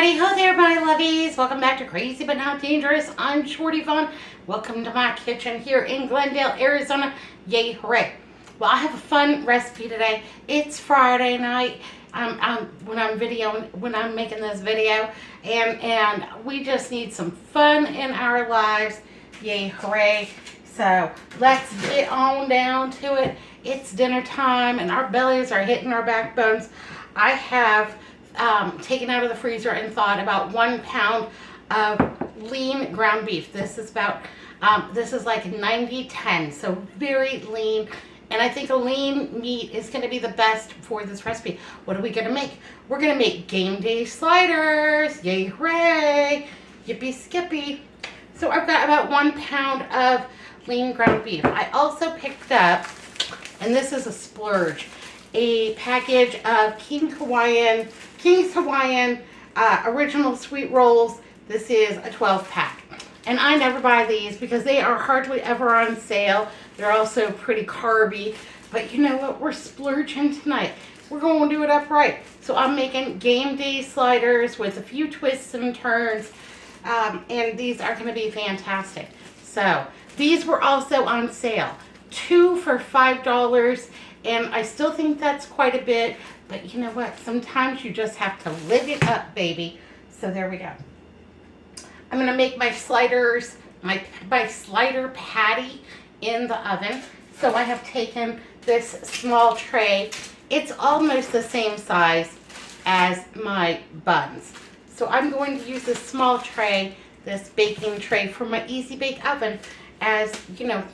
Howdy ho there, my lovies. Welcome back to Crazy But Not Dangerous. I'm Shorty Vaughn. Welcome to my kitchen here in Glendale, Arizona. Yay, hooray. Well, I have a fun recipe today. It's Friday night when I'm making this video, and we just need some fun in our lives. Yay, hooray. So let's get on down to it. It's dinner time and our bellies are hitting our backbones. I have taken out of the freezer and thawed about 1 pound of lean ground beef. This is about, this is like 90-10, so very lean. And I think a lean meat is going to be the best for this recipe. What are we going to make? We're going to make game day sliders. Yay, hooray. Yippee skippy. So I've got about 1 pound of lean ground beef. I also picked up, and this is a splurge, a package of King's Hawaiian original sweet rolls. This is a 12 pack. And I never buy these because they are hardly ever on sale. They're also pretty carby. But you know what? We're splurging tonight. We're going to do it upright. So I'm making game day sliders with a few twists and turns. And these are going to be fantastic. So these were also on sale. 2 for $5. And I still think that's quite a bit. But you know what? Sometimes you just have to live it up, baby. So there we go. I'm going to make my sliders, my slider patty in the oven. So I have taken this small tray. It's almost the same size as my buns. So I'm going to use this small tray, this baking tray for my Easy Bake Oven as, you know,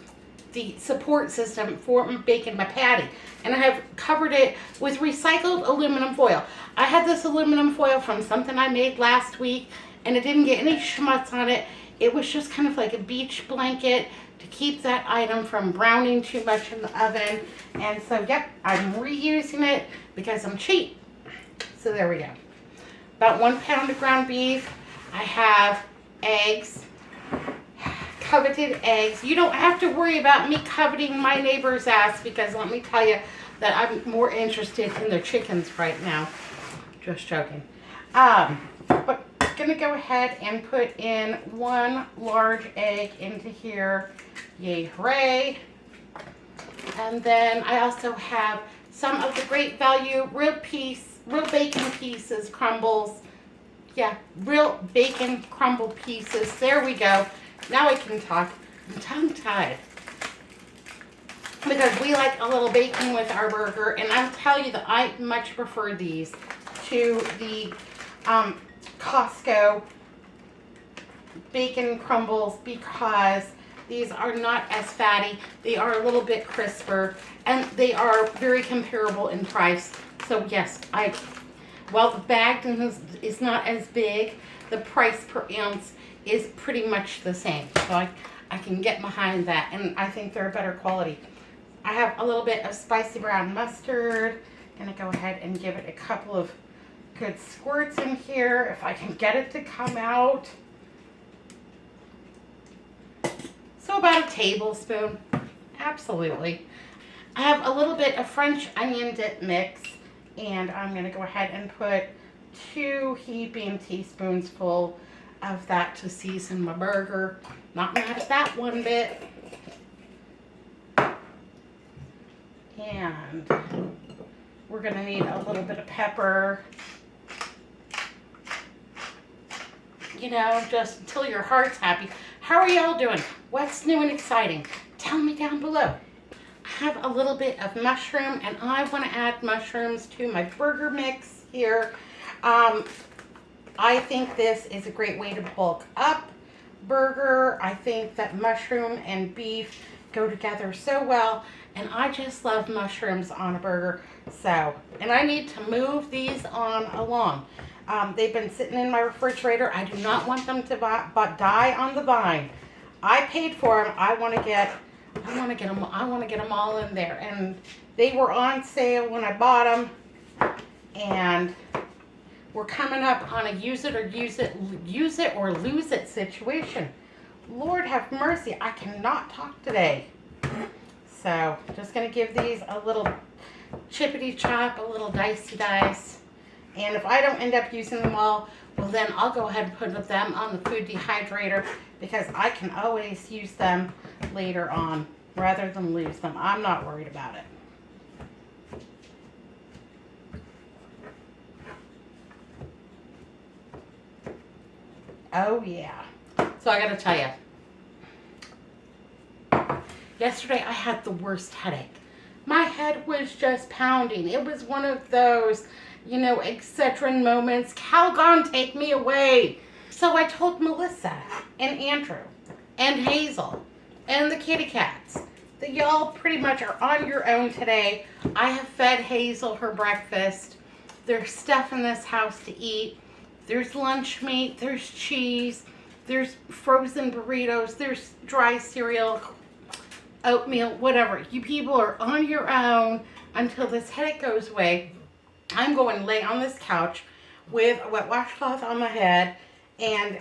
the support system for baking my patty. And I have covered it with recycled aluminum foil. I had this aluminum foil from something I made last week, and it didn't get any schmutz on it. It was just kind of like a beach blanket to keep that item from browning too much in the oven. And so, yep, I'm reusing it because I'm cheap. So there we go. About 1 pound of ground beef. I have eggs. Coveted eggs. You don't have to worry about me coveting my neighbor's ass because let me tell you that I'm more interested in the chickens right now. Just joking. But I'm going to go ahead and put in 1 large egg into here. Yay, hooray. And then I also have some of the Great Value real bacon pieces, crumbles. Yeah, real bacon crumble pieces. There we go. Now I can talk. I'm tongue-tied. Because we like a little bacon with our burger. And I'll tell you that I much prefer these to the Costco bacon crumbles because these are not as fatty. They are a little bit crisper. And they are very comparable in price. So yes, while the bag is not as big, the price per ounce is pretty much the same. So I can get behind that, and I think they're better quality. I have a little bit of spicy brown mustard. Gonna go ahead and give it a couple of good squirts in here if I can get it to come out. So about a tablespoon, absolutely. I have a little bit of French onion dip mix, and I'm gonna go ahead and put 2 heaping teaspoons full of that to season my burger. Not mad at that one bit. And we're gonna need a little bit of pepper. You know, just until your heart's happy. How are y'all doing? What's new and exciting? Tell me down below. I have a little bit of mushroom, and I want to add mushrooms to my burger mix here. I think this is a great way to bulk up burger. I think that mushroom and beef go together so well, and I just love mushrooms on a burger. So, and I need to move these on along. They've been sitting in my refrigerator. I do not want them to die on the vine. I paid for them. I want to get them all in there, and they were on sale when I bought them, and we're coming up on a use it or lose it situation. Lord have mercy, I cannot talk today. So just gonna give these a little chippity chop, a little dicey dice, And if I don't end up using them all, well then I'll go ahead and put them on the food dehydrator because I can always use them later on rather than lose them. I'm not worried about it. Oh yeah. So I gotta tell you, yesterday I had the worst headache. My head was just pounding. It was one of those, Excedrin moments. Calgon, take me away. So I told Melissa and Andrew and Hazel and the kitty cats that y'all pretty much are on your own today. I have fed Hazel her breakfast. There's stuff in this house to eat. There's lunch meat, there's cheese, there's frozen burritos, there's dry cereal, oatmeal, whatever. You people are on your own until this headache goes away. I'm going to lay on this couch with a wet washcloth on my head and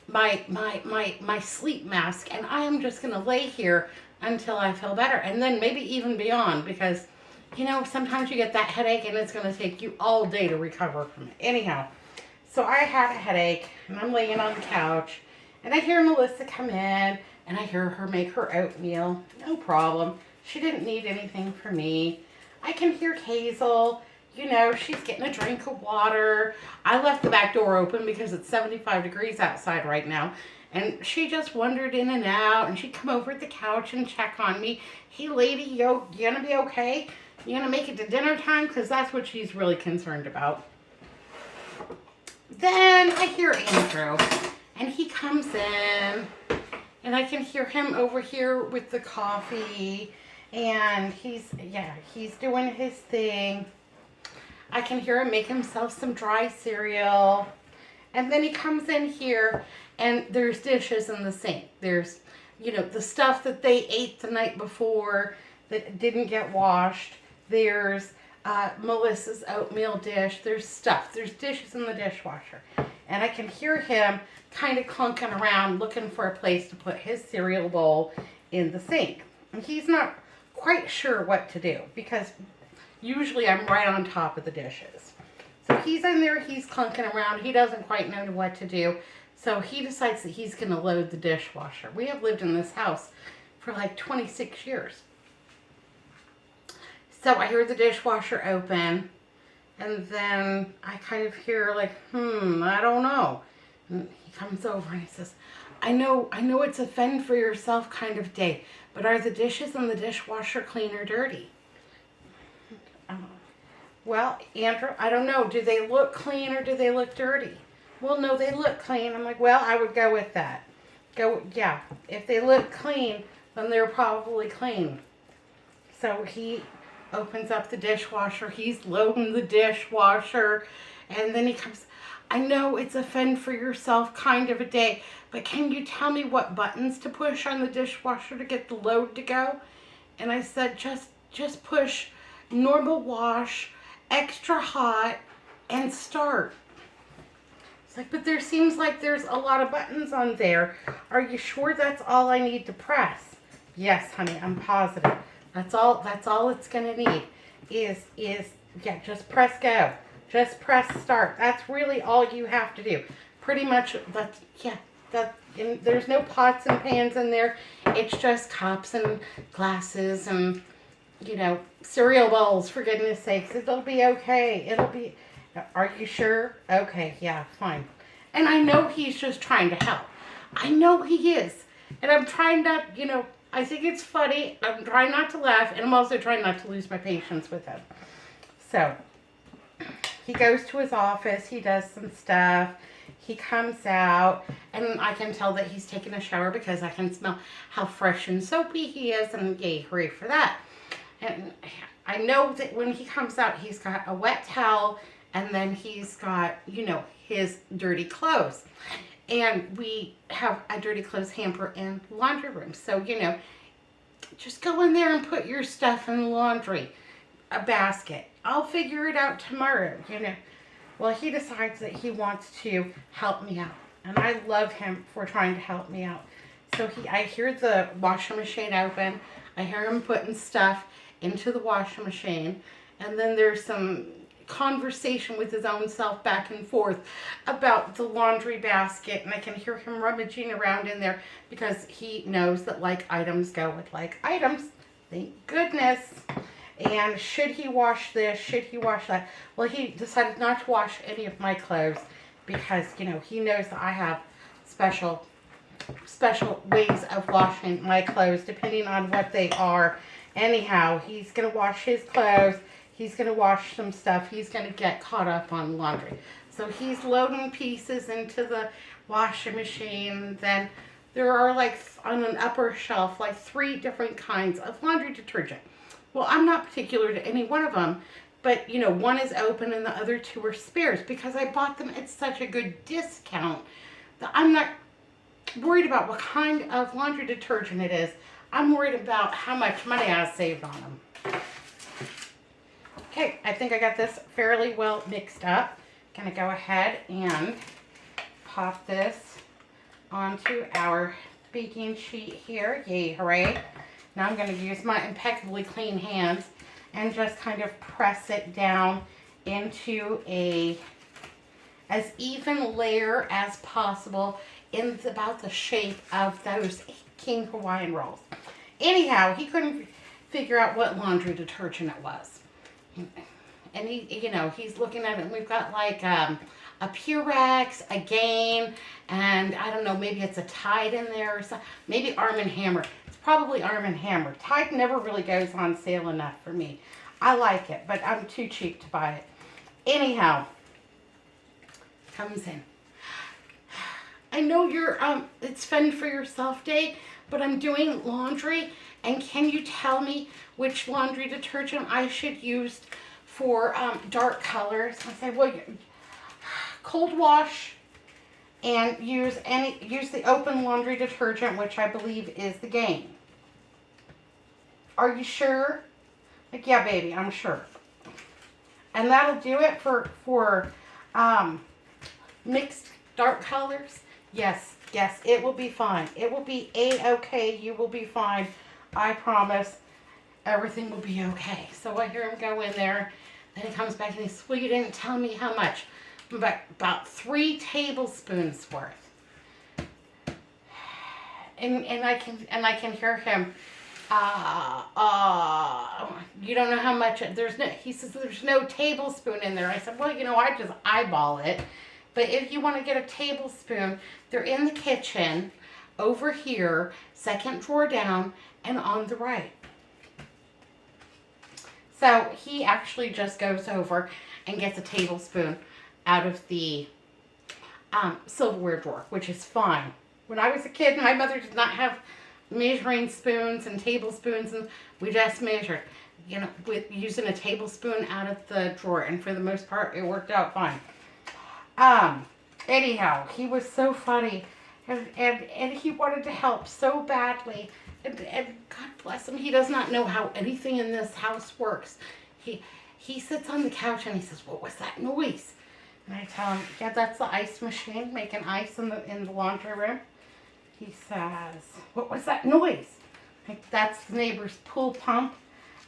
my sleep mask, and I am just going to lay here until I feel better, and then maybe even beyond, because sometimes you get that headache and it's going to take you all day to recover from it. Anyhow, so I had a headache and I'm laying on the couch and I hear Melissa come in and I hear her make her oatmeal. No problem. She didn't need anything from me. I can hear Hazel. She's getting a drink of water. I left the back door open because it's 75 degrees outside right now. And she just wandered in and out and she'd come over to the couch and check on me. Hey lady, you gonna be okay? You gonna make it to dinner time? Because that's what she's really concerned about. Then I hear Andrew, and he comes in, and I can hear him over here with the coffee, and he's doing his thing. I can hear him make himself some dry cereal, and then he comes in here, and there's dishes in the sink. There's, the stuff that they ate the night before that didn't get washed. There's Melissa's oatmeal dish. There's stuff. There's dishes in the dishwasher. And I can hear him kind of clunking around looking for a place to put his cereal bowl in the sink. And he's not quite sure what to do because usually I'm right on top of the dishes. So he's in there. He's clunking around. He doesn't quite know what to do. So he decides that he's going to load the dishwasher. We have lived in this house for like 26 years. So I hear the dishwasher open, and then I kind of hear like, I don't know. And he comes over and he says, I know it's a fend for yourself kind of day, but are the dishes in the dishwasher clean or dirty? Well, Andrew, I don't know. Do they look clean or do they look dirty? Well, no, they look clean. I'm like, well, I would go with that. Yeah. If they look clean, then they're probably clean. So he opens up the dishwasher. He's loading the dishwasher. And then he comes, I know it's a fend for yourself kind of a day, but can you tell me what buttons to push on the dishwasher to get the load to go? And I said, just push normal wash, extra hot, and start. It's like, but there seems like there's a lot of buttons on there. Are you sure that's all I need to press? Yes, honey, I'm positive. That's all it's gonna need is just press go. Just press start. That's really all you have to do. Pretty much there's no pots and pans in there. It's just cups and glasses and cereal bowls, for goodness sakes. It'll be okay. Are you sure? Okay, yeah, fine. And I know he's just trying to help. I know he is. And I'm trying not, I think it's funny. I'm trying not to laugh, and I'm also trying not to lose my patience with him. So, he goes to his office. He does some stuff. He comes out, and I can tell that he's taking a shower because I can smell how fresh and soapy he is, and yay, hooray for that. And I know that when he comes out, he's got a wet towel, and then he's got, his dirty clothes. And we have a dirty clothes hamper in the laundry room. So, just go in there and put your stuff in the laundry, a basket. I'll figure it out tomorrow, Well, he decides that he wants to help me out. And I love him for trying to help me out. So I hear the washing machine open. I hear him putting stuff into the washing machine. And then there's some conversation with his own self back and forth about the laundry basket, and I can hear him rummaging around in there because he knows that like items go with like items. Thank goodness. And should he wash this? Should he wash that? Well, he decided not to wash any of my clothes because, you know, he knows that I have special ways of washing my clothes depending on what they are. Anyhow, he's going to wash his clothes. He's going to wash some stuff. He's going to get caught up on laundry. So he's loading pieces into the washing machine. Then there are like on an upper shelf like 3 different kinds of laundry detergent. Well, I'm not particular to any one of them, but you know, one is open and the other 2 are spares because I bought them at such a good discount that I'm not worried about what kind of laundry detergent it is. I'm worried about how much money I saved on them. Okay, I think I got this fairly well mixed up. Gonna go ahead and pop this onto our baking sheet here. Yay, hooray. Now I'm gonna use my impeccably clean hands and just kind of press it down into a as even layer as possible in about the shape of those King Hawaiian rolls. Anyhow, he couldn't figure out what laundry detergent it was. And he, you know, he's looking at it, and we've got like a Purex, a Gain, and I don't know, maybe it's a Tide in there or something. Maybe Arm & Hammer. It's probably Arm & Hammer. Tide never really goes on sale enough for me. I like it, but I'm too cheap to buy it. Anyhow, comes in. I know you're, it's Fend for Yourself Day, but I'm doing laundry, and can you tell me which laundry detergent I should use for dark colors? I say, well, cold wash and use the open laundry detergent, which I believe is the Gain. Are you sure? Like, yeah, baby, I'm sure. And that'll do it for mixed dark colors. Yes, it will be fine. It will be A-okay. You will be fine. I promise. Everything will be okay. So I hear him go in there. Then he comes back and he says, well, you didn't tell me how much. About 3 tablespoons worth. And I can hear him. You don't know how much. He says there's no tablespoon in there. I said, well, you know, I just eyeball it. But if you want to get a tablespoon, they're in the kitchen, over here, second drawer down, and on the right. So he actually just goes over and gets a tablespoon out of the silverware drawer, which is fine. When I was a kid, my mother did not have measuring spoons and tablespoons, and we just measured, you know, with using a tablespoon out of the drawer, and for the most part, it worked out fine. Anyhow, he was so funny, and he wanted to help so badly, and God bless him, he does not know how anything in this house works. He sits on the couch and he says, what was that noise? And I tell him, yeah, that's the ice machine making ice in the laundry room. He says, what was that noise? Like, that's the neighbor's pool pump,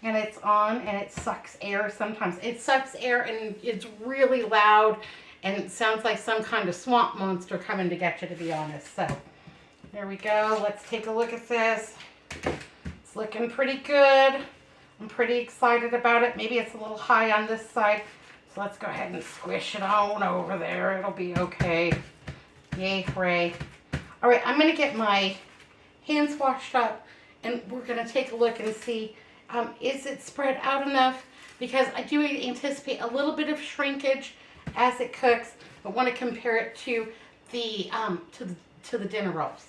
and it's on, and it sucks air sometimes. It sucks air, and it's really loud, and it sounds like some kind of swamp monster coming to get you, to be honest. So, there we go. Let's take a look at this. It's looking pretty good. I'm pretty excited about it. Maybe it's a little high on this side. So let's go ahead and squish it on over there. It'll be okay. Yay, hooray. All right, I'm going to get my hands washed up, and we're going to take a look and see, is it spread out enough? Because I do anticipate a little bit of shrinkage as it cooks, but want to compare it to the dinner rolls.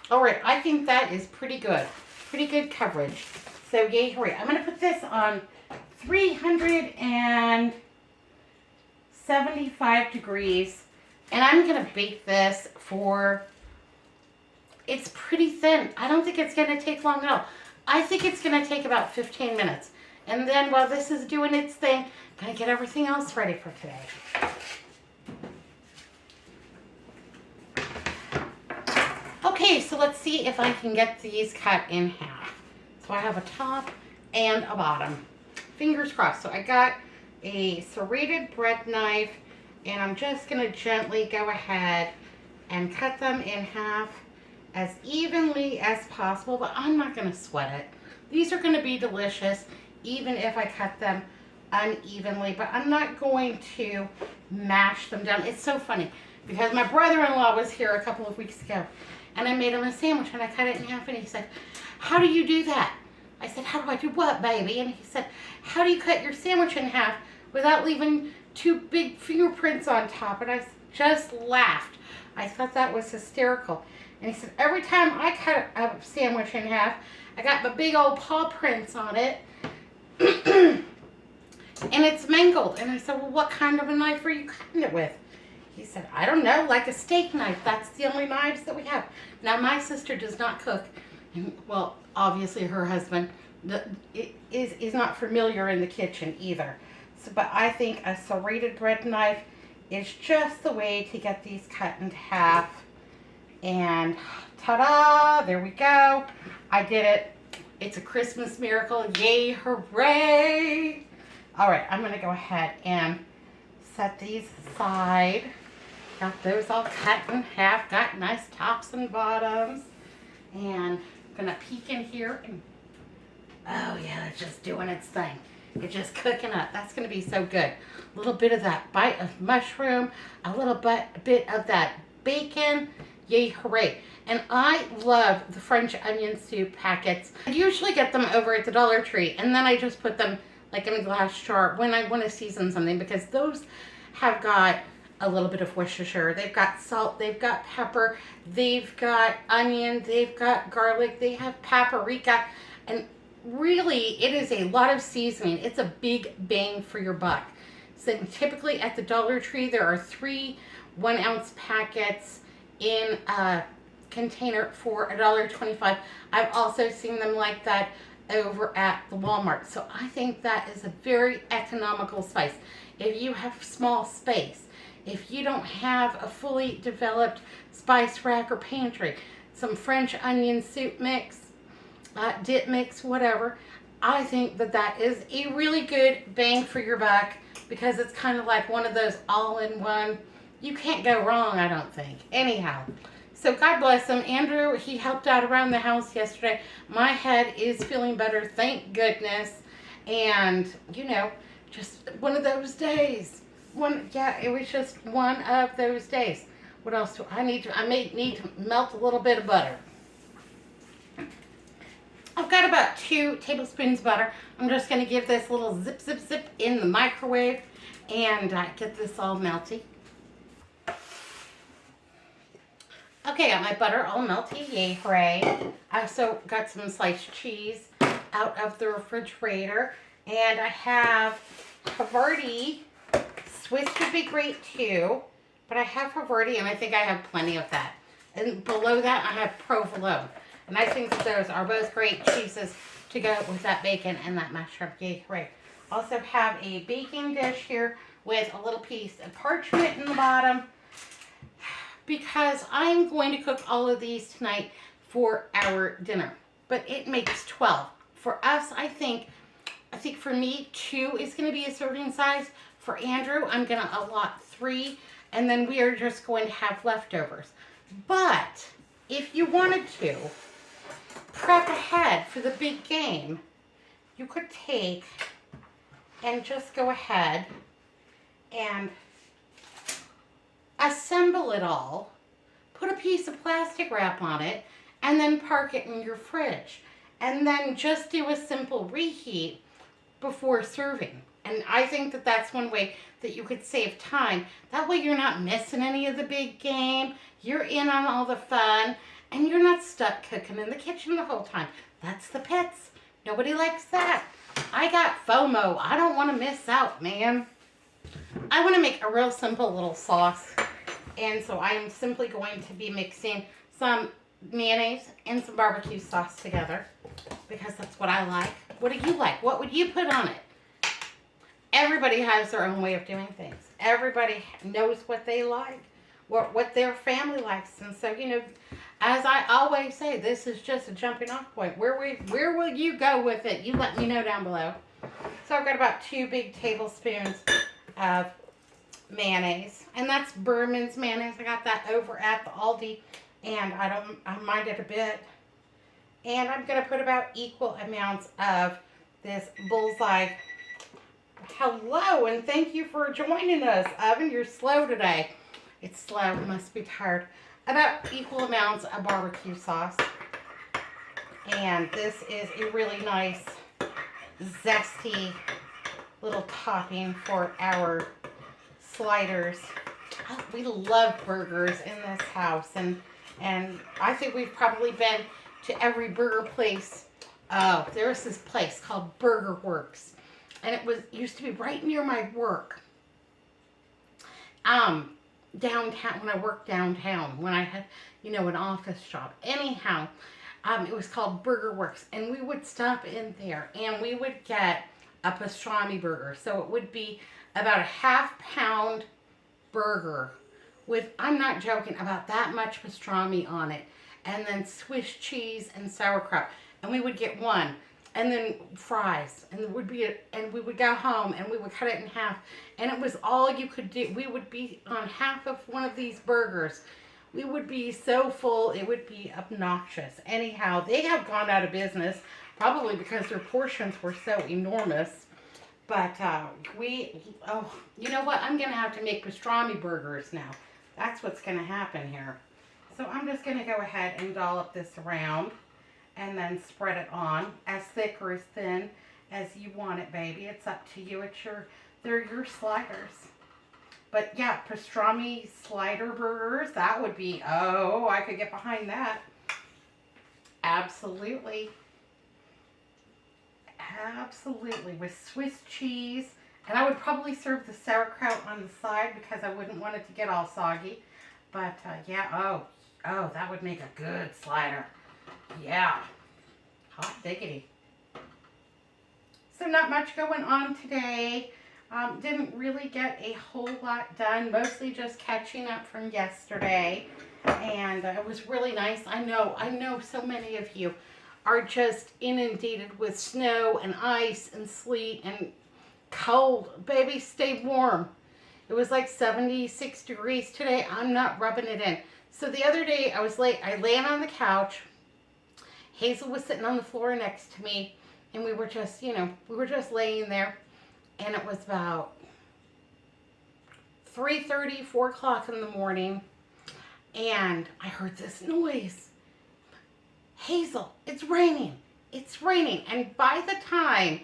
All right, I think that is pretty good. Pretty good coverage. So yay, hooray. I'm going to put this on 375 degrees. And I'm going to bake this for, it's pretty thin. I don't think it's going to take long at all. I think it's going to take about 15 minutes. And then while this is doing its thing, I'm going to get everything else ready for today. Okay, so let's see if I can get these cut in half. So I have a top and a bottom. Fingers crossed. So I got a serrated bread knife, and I'm just going to gently go ahead and cut them in half as evenly as possible, but I'm not going to sweat it. These are going to be delicious even if I cut them unevenly, but I'm not going to mash them down. It's so funny because my brother-in-law was here a couple of weeks ago, and I made him a sandwich and I cut it in half, and he said, "How do you do that?" I said, "How do I do what, baby?" And he said, "How do you cut your sandwich in half without leaving two big fingerprints on top?" And I just laughed. I thought that was hysterical. And he said, "Every time I cut a sandwich in half, I got my big old paw prints on it, and it's mangled." And I said, "Well, what kind of a knife are you cutting it with?" He said, "I don't know, like a steak knife. That's the only knives that we have." Now, my sister does not cook. And, well, obviously her husband is not familiar in the kitchen either. So, but I think a serrated bread knife is just the way to get these cut in half. And ta-da, there we go. I did it. It's a Christmas miracle. Yay, hooray. All right, I'm going to go ahead and set these aside. Got those all cut in half. Got nice tops and bottoms. And I'm going to peek in here. And, oh, yeah, it's just doing its thing. It's just cooking up. That's going to be so good. A little bit of that bite of mushroom. A little bit of that bacon. Yay, hooray. And I love the French onion soup packets. I usually get them over at the Dollar Tree, and then I just put them like in a glass jar when I want to season something, because those have got a little bit of Worcestershire. They've got salt, they've got pepper, they've got onion, they've got garlic, they have paprika, and really it is a lot of seasoning. It's a big bang for your buck. So typically at the Dollar Tree there are 3 1-ounce packets in a container for $1.25. I've also seen them like that over at the Walmart. So I think that is a very economical spice. If you have small space, if you don't have a fully developed spice rack or pantry, some French onion soup mix, dip mix, whatever, I think that that is a really good bang for your buck, because it's kind of like one of those all-in-one. You can't go wrong, I don't think. Anyhow, so God bless him. Andrew, he helped out around the house yesterday. My head is feeling better, thank goodness. And, you know, just one of those days. It was just one of those days. What else do I need to? I may need to melt a little bit of butter. I've got about 2 tablespoons of butter. I'm just going to give this a little zip, zip, zip in the microwave and get this all melty. Okay, got my butter all melty, yay, hooray. I also got some sliced cheese out of the refrigerator. And I have Havarti. Swiss would be great too, but I have Havarti, and I think I have plenty of that. And below that, I have provolone. And I think that those are both great cheeses to go with that bacon and that mushroom, yay, hooray. Also have a baking dish here with a little piece of parchment in the bottom, because I'm going to cook all of these tonight for our dinner. But it makes 12. For us, I think for me, 2 is going to be a serving size. For Andrew, I'm going to allot 3, and then we are just going to have leftovers. But if you wanted to prep ahead for the big game, you could take and just go ahead and assemble it all, put a piece of plastic wrap on it, and then park it in your fridge. And then just do a simple reheat before serving. And I think that that's one way that you could save time. That way you're not missing any of the big game, you're in on all the fun, and you're not stuck cooking in the kitchen the whole time. That's the pits. Nobody likes that. I got FOMO. I don't want to miss out, man. I want to make a real simple little sauce. And so I am simply going to be mixing some mayonnaise and some barbecue sauce together, because that's what I like. What do you like? What would you put on it? Everybody has their own way of doing things. Everybody knows what they like, what their family likes. And so, you know, as I always say, this is just a jumping off point. Where will you go with it? You let me know down below. So I've got about 2 big tablespoons of mayonnaise, and that's Berman's mayonnaise. I got that over at the Aldi, and I mind it a bit. And I'm gonna put about equal amounts of this Bullseye. Hello, and thank you for joining us. Oven, you're slow today. It's slow, must be tired. About equal amounts of barbecue sauce. And this is a really nice, zesty little topping for our sliders. Oh, we love burgers in this house, and I think we've probably been to every burger place. Oh, there's this place called Burger Works, and it used to be right near my work. Downtown, when I worked downtown, when I had, an office job. Anyhow, it was called Burger Works, and we would stop in there, and we would get a pastrami burger. So it would be about a half-pound burger with, I'm not joking, about that much pastrami on it, and then Swiss cheese and sauerkraut. And we would get one, and then fries, and we would go home and we would cut it in half, and it was all you could do. We would be on half of one of these burgers. We would be so full, it would be obnoxious. Anyhow, they have gone out of business, probably because their portions were so enormous. But you know what? I'm going to have to make pastrami burgers now. That's what's going to happen here. So I'm just going to go ahead and dollop this around and then spread it on as thick or as thin as you want it, baby. It's up to you. They're your sliders. But yeah, pastrami slider burgers, that would be, I could get behind that. Absolutely. Absolutely. With Swiss cheese. And I would probably serve the sauerkraut on the side because I wouldn't want it to get all soggy. But yeah, that would make a good slider. Yeah. Hot diggity. So not much going on today. Didn't really get a whole lot done. Mostly just catching up from yesterday. And it was really nice. I know so many of you are just inundated with snow and ice and sleet and cold. Baby, stay warm. It was like 76 degrees today. I'm not rubbing it in. So the other day I was late. I laid on the couch. Hazel was sitting on the floor next to me, and we were just laying there, and it was about 3:30, 4 o'clock in the morning, and I heard this noise. Hazel, it's raining. It's raining. And by the time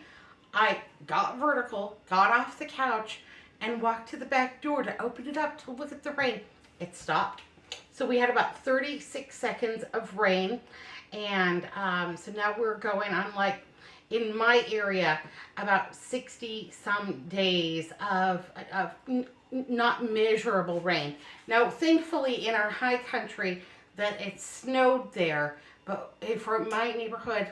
I got vertical, got off the couch, and walked to the back door to open it up to look at the rain, it stopped. So we had about 36 seconds of rain. And so now we're going on, like, in my area, about 60 some days of not measurable rain. Now, thankfully, in our high country, that it snowed there. But for my neighborhood,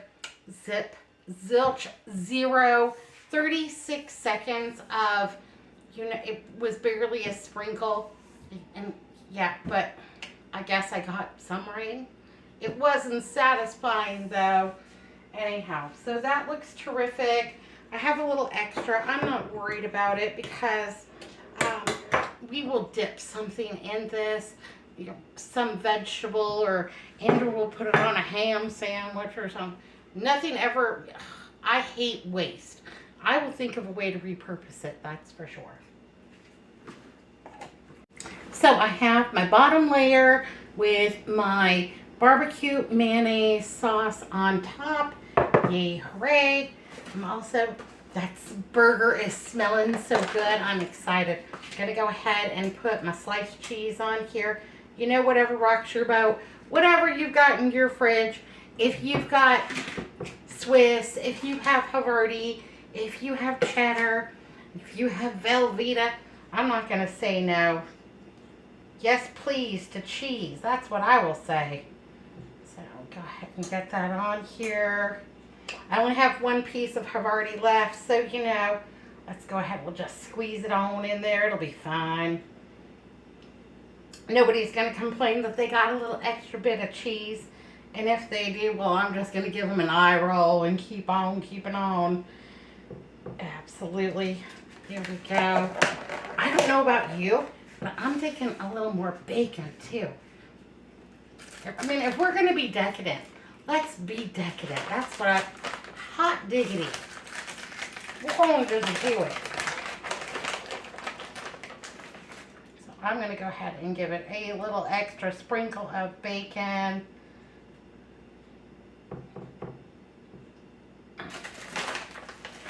zilch, 0, 36 seconds of, it was barely a sprinkle. And yeah, but I guess I got some rain. It wasn't satisfying, though. Anyhow, so that looks terrific. I have a little extra. I'm not worried about it because we will dip something in this, some vegetable, or Andrew will put it on a ham sandwich or something. Nothing ever. I hate waste. I will think of a way to repurpose it, that's for sure. So I have my bottom layer with my barbecue mayonnaise sauce on top. Yay, hooray. That burger is smelling so good. I'm excited. I'm going to go ahead and put my sliced cheese on here. Whatever rocks your boat. Whatever you've got in your fridge. If you've got Swiss, if you have Havarti, if you have cheddar, if you have Velveeta, I'm not going to say no. Yes, please, to cheese. That's what I will say. So go ahead and get that on here. I only have one piece of Havarti left, so let's go ahead. We'll just squeeze it on in there. It'll be fine. Nobody's going to complain that they got a little extra bit of cheese. And if they do, well, I'm just going to give them an eye roll and keep on keeping on. Absolutely. Here we go. I don't know about you, but I'm taking a little more bacon too. I mean, if we're going to be decadent, let's be decadent. That's what hot diggity. We're going to just do it. So I'm going to go ahead and give it a little extra sprinkle of bacon.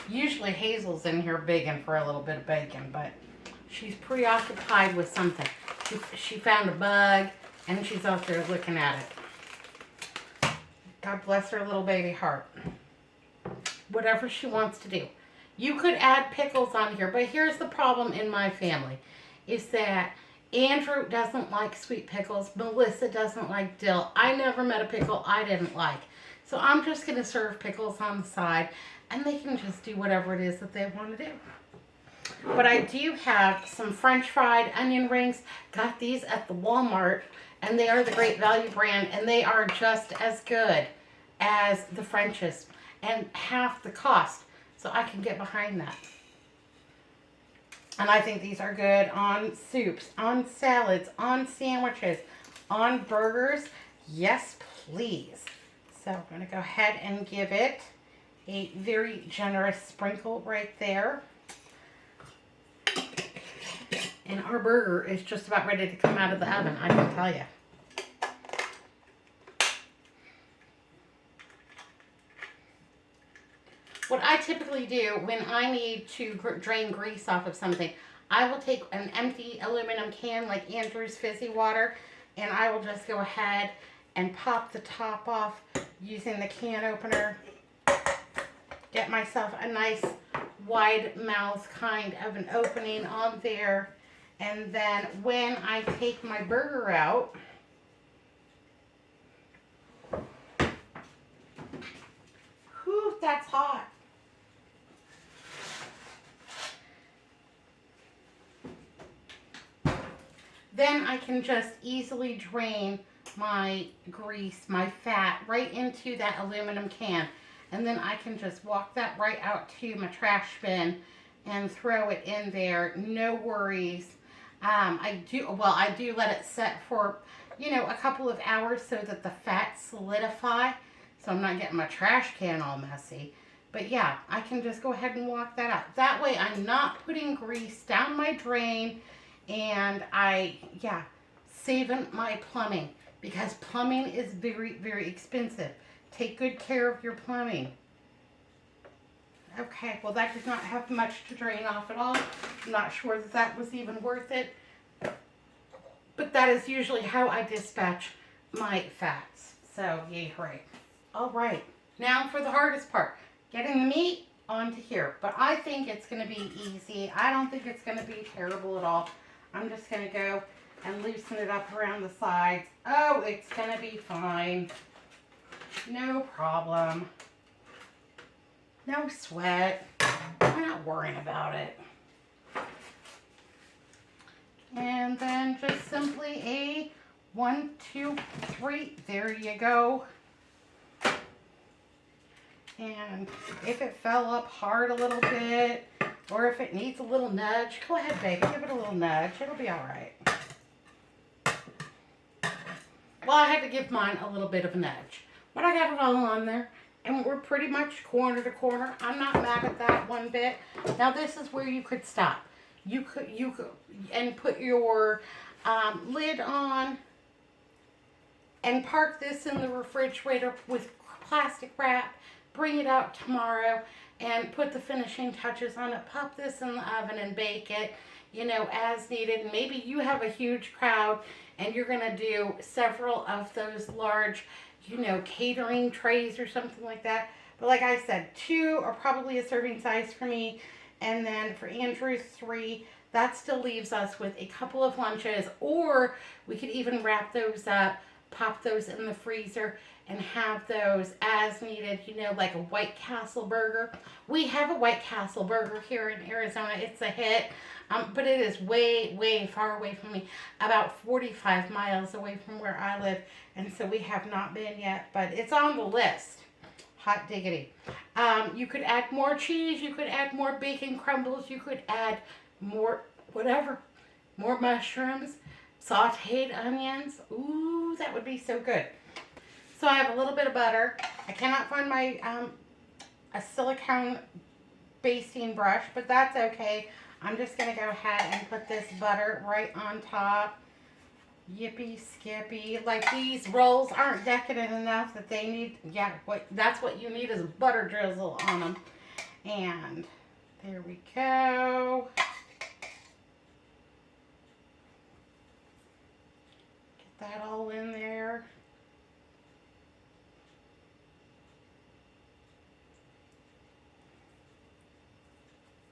Usually Hazel's in here begging for a little bit of bacon, but she's preoccupied with something. She found a bug, and she's out there looking at it. God bless her little baby heart. Whatever she wants to do. You could add pickles on here, but here's the problem in my family, is that Andrew doesn't like sweet pickles. Melissa doesn't like dill. I never met a pickle I didn't like. So I'm just going to serve pickles on the side, and they can just do whatever it is that they want to do. But I do have some French fried onion rings. Got these at the Walmart, and they are the Great Value brand, and they are just as good as the French's and half the cost. So I can get behind that. And I think these are good on soups, on salads, on sandwiches, on burgers. Yes, please. So I'm going to go ahead and give it a very generous sprinkle right there. And our burger is just about ready to come out of the oven, I can tell you. What I typically do when I need to drain grease off of something, I will take an empty aluminum can like Andrew's fizzy water, and I will just go ahead and pop the top off using the can opener. Get myself a nice wide mouth kind of an opening on there. And then when I take my burger out, whew, that's hot. Then I can just easily drain my grease, my fat, right into that aluminum can. And then I can just walk that right out to my trash bin and throw it in there. No worries. I do let it set for, a couple of hours so that the fat solidify. So I'm not getting my trash can all messy. But yeah, I can just go ahead and walk that out. That way I'm not putting grease down my drain, and saving my plumbing, because plumbing is very, very expensive. Take good care of your plumbing. Okay, well that does not have much to drain off at all. I'm not sure that was even worth it. But that is usually how I dispatch my fats. So, yay, hooray. All right, now for the hardest part. Getting the meat onto here. But I think it's going to be easy. I don't think it's going to be terrible at all. I'm just going to go and loosen it up around the sides. Oh, it's going to be fine. No problem. No sweat. I'm not worrying about it. And then just simply a 1, 2, 3. There you go. And if it fell up hard a little bit, or if it needs a little nudge, go ahead, baby. Give it a little nudge. It'll be all right. Well, I had to give mine a little bit of a nudge. But I got it all on there, and we're pretty much corner to corner. I'm not mad at that one bit. Now, this is where you could stop. You could, and put your lid on, and park this in the refrigerator with plastic wrap. Bring it out tomorrow and put the finishing touches on it. Pop this in the oven and bake it, as needed. Maybe you have a huge crowd and you're going to do several of those large, catering trays or something like that. But like I said, 2 are probably a serving size for me. And then for Andrew, 3. That still leaves us with a couple of lunches. Or we could even wrap those up, pop those in the freezer, and have those as needed, like a White Castle burger. We have a White Castle burger here in Arizona. It's a hit, but it is way, way far away from me, about 45 miles away from where I live, and so we have not been yet, but it's on the list. Hot diggity. You could add more cheese. You could add more bacon crumbles. You could add more whatever. More mushrooms. Sauteed onions. Ooh, that would be so good. So I have a little bit of butter. I cannot find my a silicone basting brush, but that's okay. I'm just going to go ahead and put this butter right on top. Yippee skippy. Like, these rolls aren't decadent enough that they need, yeah, that's what you need is a butter drizzle on them. And there we go. Get that all in there.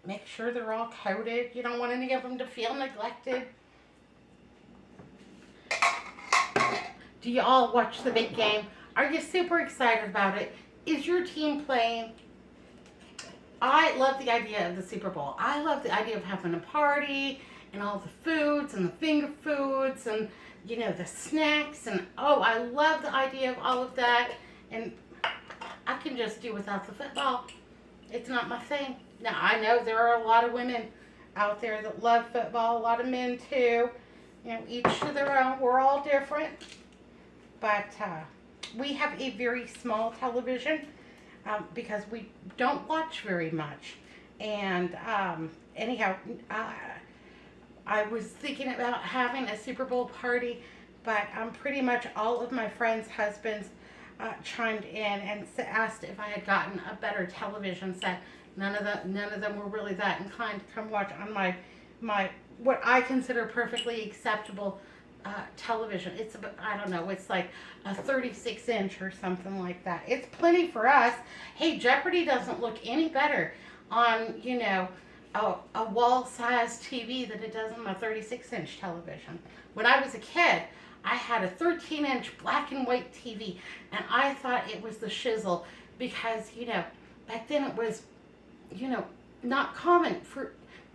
Make sure they're all coated. You don't want any of them to feel neglected. Do you all watch the big game? Are you super excited about it? Is your team playing? I love the idea of the Super Bowl. I love the idea of having a party and all the foods and the finger foods and, you know, the snacks. And, oh, I love the idea of all of that. And I can just do without the football. It's not my thing. Now, I know there are a lot of women out there that love football. A lot of men, too. You know, each to their own. We're all different. But we have a very small television because we don't watch very much. And anyhow, I was thinking about having a Super Bowl party, but pretty much all of my friends' husbands chimed in and asked if I had gotten a better television set. None of them were really that inclined to come watch on my what I consider perfectly acceptable television. It's I don't know, it's like a 36-inch or something like that. It's plenty for us. Hey, Jeopardy doesn't look any better on, you know, a wall-sized TV than it does on a 36-inch television. When I was a kid, I had a 13-inch black and white TV, and I thought it was the shizzle because, you know, back then it was, you know, not common for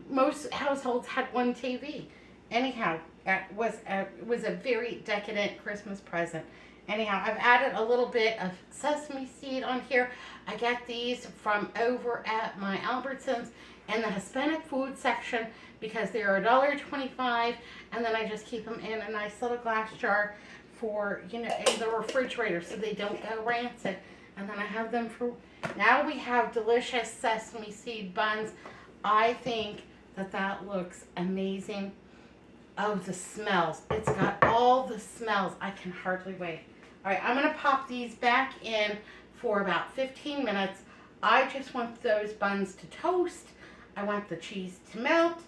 most households had one TV. Anyhow, it was a very decadent Christmas present. Anyhow, I've added a little bit of sesame seed on here. I got these from over at my Albertsons in the Hispanic food section because they are $1.25, and then I just keep them in a nice little glass jar for, you know, in the refrigerator so they don't go rancid. And then I have them for, now we have delicious sesame seed buns. I think that looks amazing. Oh, the smells. It's got all the smells. I can hardly wait. All right, I'm going to pop these back in for about 15 minutes. I just want those buns to toast. I want the cheese to melt.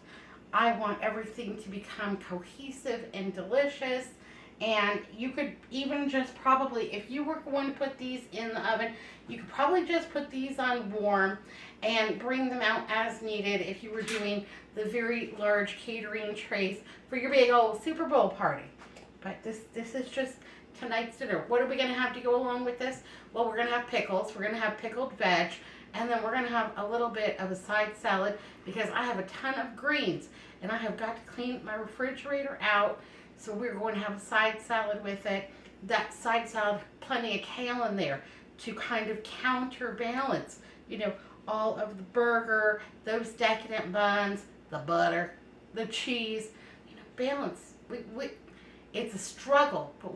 I want everything to become cohesive and delicious. And you could even just probably, if you were going to put these in the oven, you could probably just put these on warm and bring them out as needed if you were doing the very large catering trays for your big old Super Bowl party. But this is just tonight's dinner. What are we going to have to go along with this? Well, we're going to have pickles. We're going to have pickled veg. And then we're going to have a little bit of a side salad because I have a ton of greens. And I have got to clean my refrigerator out. So we're going to have a side salad with it. That side salad, plenty of kale in there to kind of counterbalance, you know, all of the burger, those decadent buns, the butter, the cheese, you know, balance. It's a struggle, but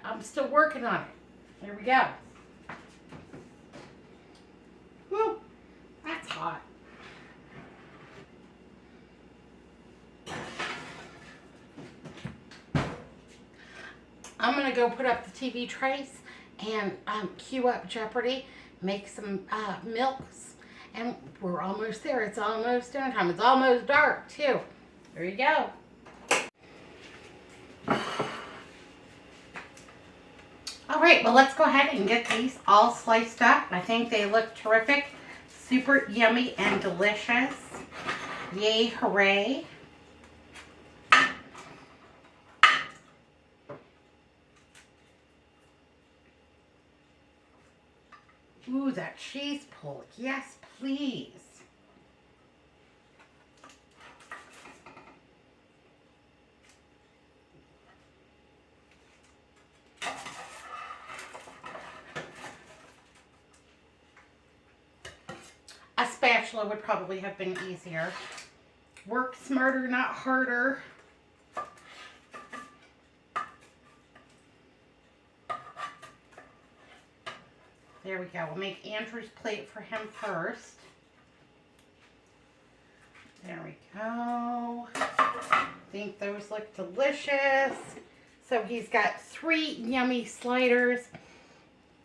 I'm still working on it. There we go. Woo, that's hot. I'm going to go put up the TV trays and cue up Jeopardy, make some milks, and we're almost there. It's almost dinner time. It's almost dark, too. There you go. All right, well, let's go ahead and get these all sliced up. I think they look terrific, super yummy and delicious. Yay, hooray. Ooh, that cheese pull. Yes, please. spatula would probably have been easier. Work smarter, not harder. There we go. We'll make Andrew's plate for him first. There we go. I think those look delicious. So he's got 3 yummy sliders.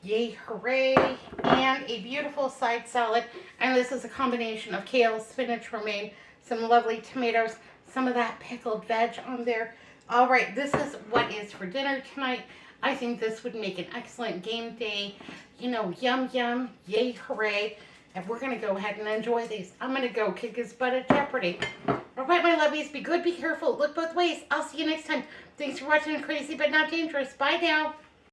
Yay, hooray. And a beautiful side salad. And this is a combination of kale, spinach, romaine, some lovely tomatoes, some of that pickled veg on there. All right, this is what is for dinner tonight. I think this would make an excellent game day. You know, yum, yum, yay, hooray. And we're going to go ahead and enjoy these. I'm going to go kick his butt at Jeopardy. All right, my lovies, be good, be careful, look both ways. I'll see you next time. Thanks for watching Crazy But Not Dangerous. Bye now.